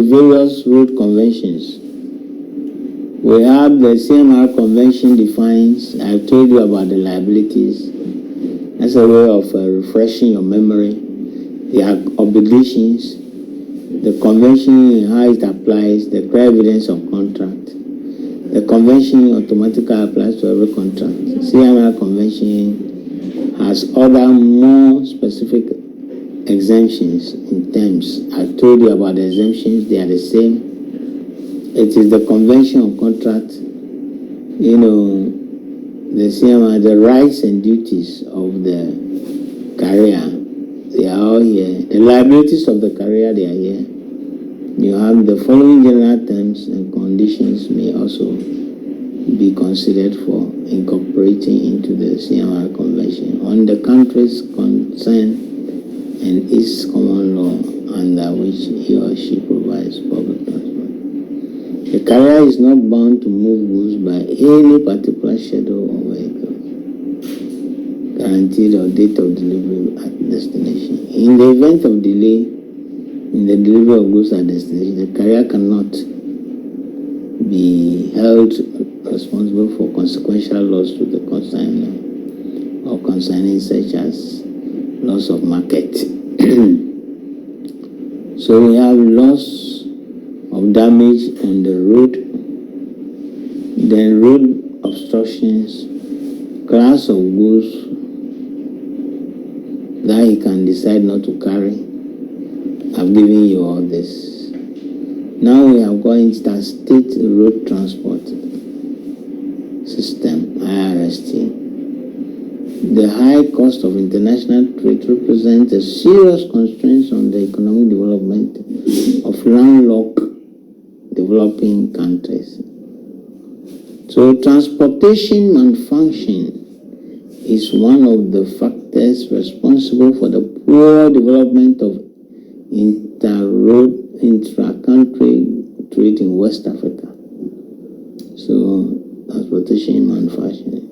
various road conventions. We have the CMR convention defines, I've told you about the liabilities. That's a way of refreshing your memory. The obligations, the convention, how it applies, the clear evidence of contract. The convention automatically applies to every contract. CMR convention has other more specific exemptions in terms. I told you about the exemptions, they are the same. It is the convention on contract, you know, the CMR, the rights and duties of the carrier, they are all here. The liabilities of the carrier, they are here. You have the following general terms and conditions may also be considered for incorporating into the CMR convention on the country's concern and its common law under which he or she provides public transport. The carrier is not bound to move goods by any particular schedule or vehicle, guaranteed or date of delivery at destination. In the event of delay in the delivery of goods at destination, the carrier cannot be held responsible for consequential loss to the consignor or consignee, such as loss of market. So we have loss of damage on the road, then road obstructions, class of goods that he can decide not to carry. I've given you all this. Now we have got interstate road transport system, IRST. The high cost of international trade represents a serious constraint on the economic development of landlocked developing countries. So transportation malfunction is one of the factors responsible for the poor development of intra-country trade in West Africa. So transportation manufacturing.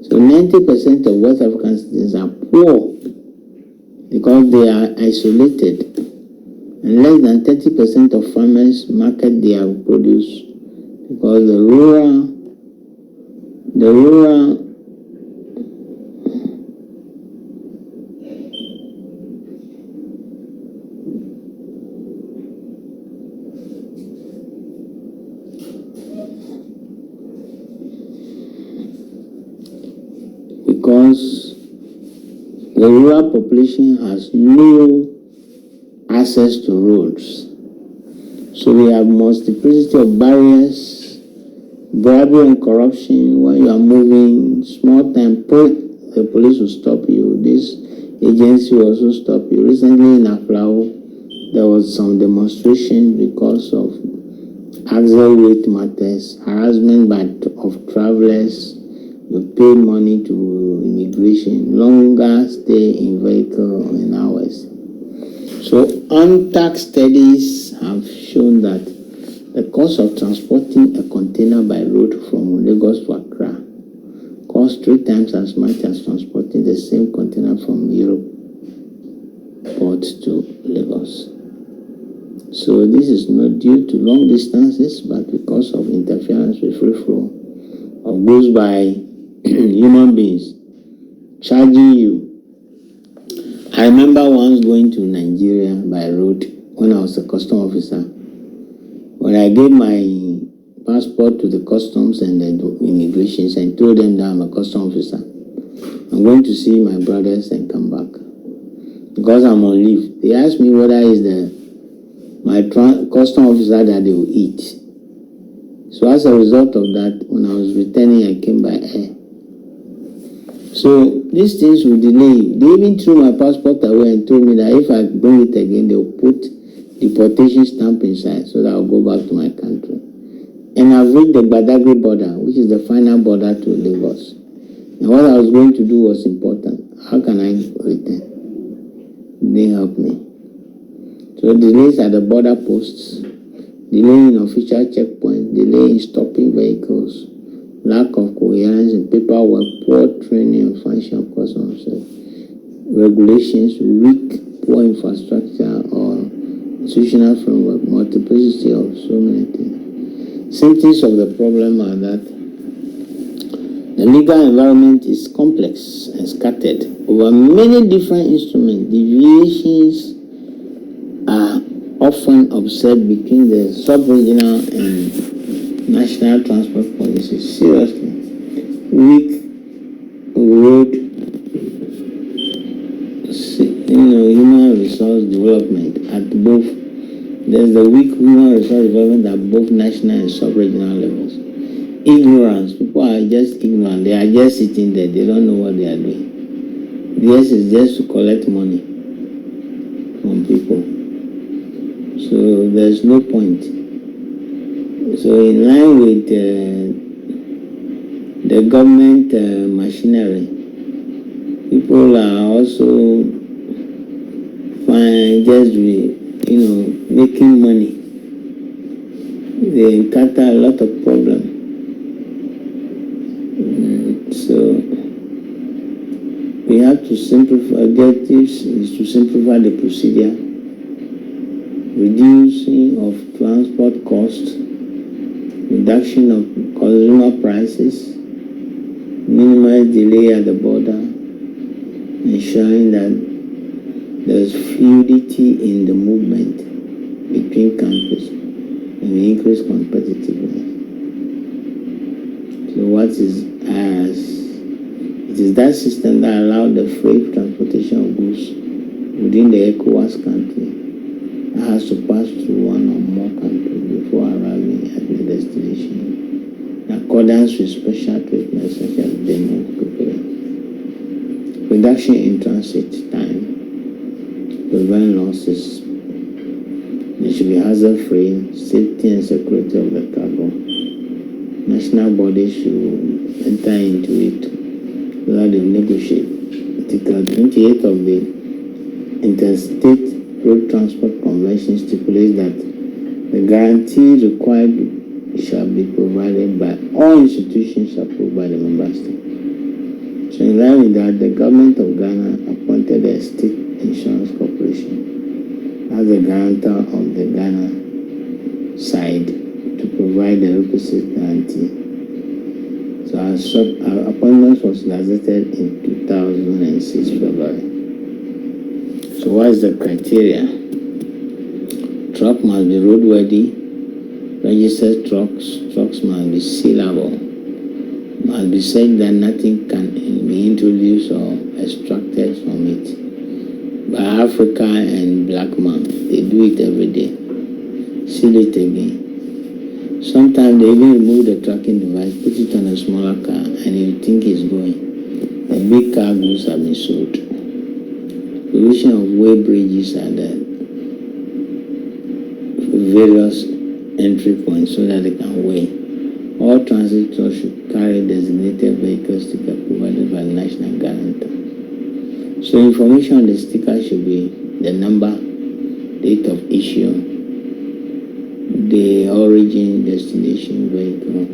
So 90% of West African citizens are poor because they are isolated. And less than 30% of farmers market their produce because the rural population has no access to roads. So we have multiplicity of barriers, bribery and corruption. When you are moving small time, the police will stop you. This agency will also stop you. Recently in Aflao, there was some demonstration because of axle weight matters, harassment of travelers. You pay money to immigration, longer stay in vehicle in hours. So untaxed studies have shown that the cost of transporting a container by road from Lagos to Accra costs 3 times as much as transporting the same container from Europe port to Lagos. So this is not due to long distances, but because of interference with free flow of goods by human beings charging you. I remember once going to Nigeria by road when I was a custom officer. When I gave my passport to the customs and the immigration and told them that I'm a custom officer, I'm going to see my brothers and come back because I'm on leave. They asked me whether is my custom officer that they will eat. So as a result of that, when I was returning, I came by air. So these things will delay you. They even threw my passport away and told me that if I bring it again, they will put deportation stamp inside so that I'll go back to my country. And I've reached the Badagry border, which is the final border to Lagos. And what I was going to do was important. How can I return? They help me. So delays at the border posts, delay in official checkpoints, delay in stopping vehicles, lack of coherence in paperwork, poor training and function of customs regulations, weak, poor infrastructure, or institutional framework, multiplicity of so many things. Symptoms of the problem are that the legal environment is complex and scattered over many different instruments. Deviations are often observed between the sub-regional and national transport policies. Seriously, weak road, human resource development at both. There's the weak human resource development at both national and sub-regional levels. Ignorance. People are just ignorant. They are just sitting there. They don't know what they are doing. This is just to collect money from people. So there's no point. So in line with the government machinery, people are also fine just making money. They encounter a lot of problems. So we have to simplify. Objectives is to simplify the procedure, reducing of transport costs, reduction of consumer prices, minimize delay at the border, ensuring that there's fluidity in the movement between countries and increase competitiveness. So what is IRS? It is that system that allows the free transportation of goods within the ECOWAS country that has to pass through one or more countries before arriving at the destination, in accordance with special treatment such as demo reduction in transit time, prevent losses. It should be hazard-free, safety and security of the cargo. National bodies should enter into it whether they negotiate. Article 28 of the Interstate Road Transport Convention stipulates that the guarantee required shall be provided by all institutions approved by the member state. So in line with that, the government of Ghana appointed a state insurance corporation as the guarantor of the Ghana side to provide the requisite guarantee. So our appointment was gazetted in 2006 February. So what is the criteria? Truck must be roadworthy. Registered trucks must be sealable. Must be said that nothing can be introduced or extracted from it. By Africa and black man, they do it every day. Seal it again. Sometimes they even remove the tracking device, put it on a smaller car, and you think it's going. The big cargoes have been sold. Provision of way bridges at the various entry points so that they can weigh. All transitors should carry designated vehicle sticker provided by the national guarantor. So information on the sticker should be the number, date of issue, the origin, destination vehicle,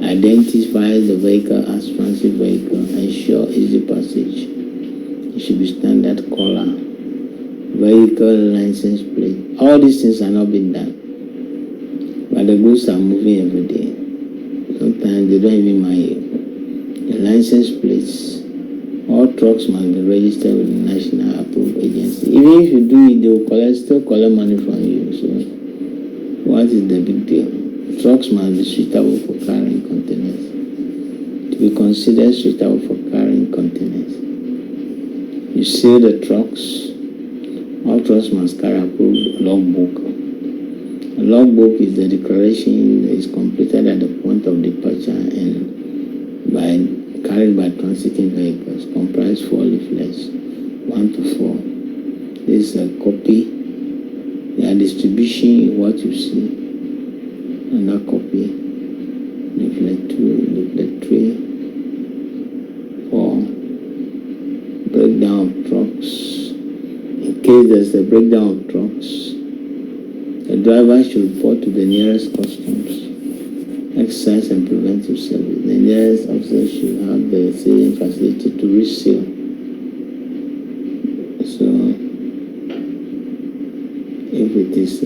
identifies the vehicle as transit vehicle, ensure easy passage. It should be standard color, vehicle license plate. All these things are not being done. But the goods are moving every day. Sometimes they don't even mind you. The license plates, all trucks must be registered with the national approved agency. Even if you do it, they will still collect money from you. So what is the big deal? Trucks must be suitable for carrying containers. To be considered suitable for carrying containers, you seal the trucks. All trucks must carry approved logbook. A logbook is the declaration that is completed at the point of departure and carried by transiting vehicles. Comprise 4 leaflets, 1 to 4. This is a copy. The distribution, what you see. Another copy. Leaflet 2, leaflet 3, 4. Breakdown of trucks. In case there's a breakdown of trucks, the driver should report to the nearest customs, exercise and preventive service. The nearest officer should have the sealing facility to reseal. So it is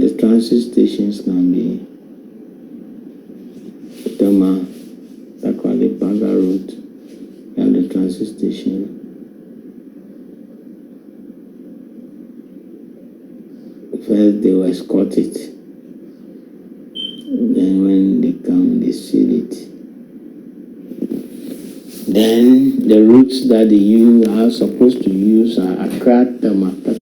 the transit stations can be Tama, Takwali, Baga Road, and the transit station. First they will escort it. Then when they come, they seal it. Then the routes that you are supposed to use are Accra, Tama,